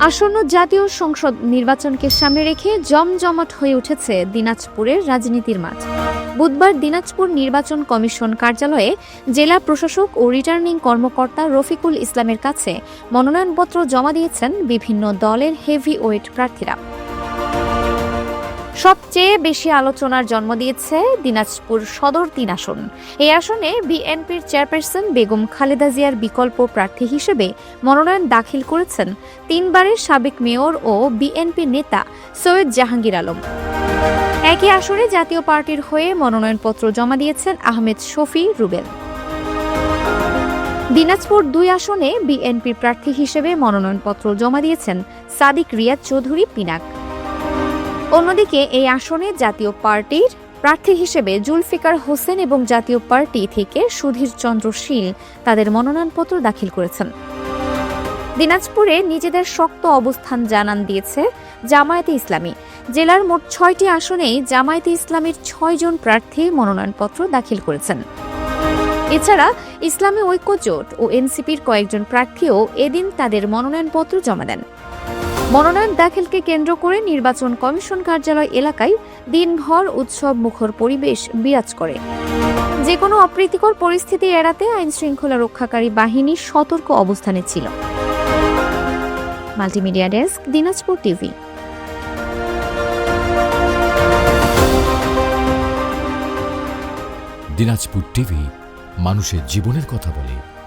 আসন্ন জাতীয় সংসদ নির্বাচনকে সামনে রেখে জমজমাট হয়ে উঠেছে দিনাজপুরের রাজনীতির মাঠ। বুধবার দিনাজপুর নির্বাচন কমিশন কার্যালয়ে জেলা প্রশাসক ও রিটার্নিং কর্মকর্তা রফিকুল ইসলামের কাছে মনোনয়নপত্র জমা দিয়েছেন বিভিন্ন দলের হেভিওয়েট প্রার্থীরা। সবচেয়ে বেশি আলোচনার জন্ম দিয়েছে দিনাজপুর সদর ৩ আসন। এই আসনে বিএনপির চেয়ারপারসন বেগম খালেদা জিয়ার বিকল্প প্রার্থী হিসেবে মনোনয়ন দাখিল করেছেন ৩বারের সাবেক মেয়র ও বিএনপি নেতা সৈয়দ জাহাঙ্গীর আলম। একই আসনে জাতীয় পার্টির হয়ে মনোনয়নপত্র জমা দিয়েছেন আহমেদ শফি রুবেল। দিনাজপুর ২ আসনে বিএনপির প্রার্থী হিসেবে মনোনয়নপত্র জমা দিয়েছেন সাদিক রিয়াদ চৌধুরী পিনাক। অন্যদিকে এই আসনে জাতীয় পার্টির প্রার্থী হিসেবে জুলফিকার হোসেন এবং জাতীয় পার্টি থেকে সুধীর চন্দ্র শীল তাদের মনোনয়নপত্র দাখিল করেছেন। দিনাজপুরে নিজেদের শক্ত অবস্থান জানান দিয়েছে জামায়াতে ইসলামী। জেলার মোট ৬টি আসনেই জামায়াতে ইসলামীর ৬ জন প্রার্থী মনোনয়নপত্র দাখিল করেছেন। এছাড়া ইসলামী ঐক্য জোট ও এনসিপির কয়েকজন প্রার্থীও এদিন তাদের মনোনয়নপত্র জমা দেন। মনোনয়ন দাখিলকে কেন্দ্র করে নির্বাচন কমিশন কার্যালয় এলাকায় দিনভর উৎসব মুখর পরিবেশ বিরাজ করে। যে কোনো অপ্রীতিকর পরিস্থিতি এড়াতে আইনশৃঙ্খলা রক্ষাকারী বাহিনী সতর্ক অবস্থানে ছিল। Multimedia desk, Dinajpur TV. Dinajpur TV মানুষের জীবনের কথা বলে।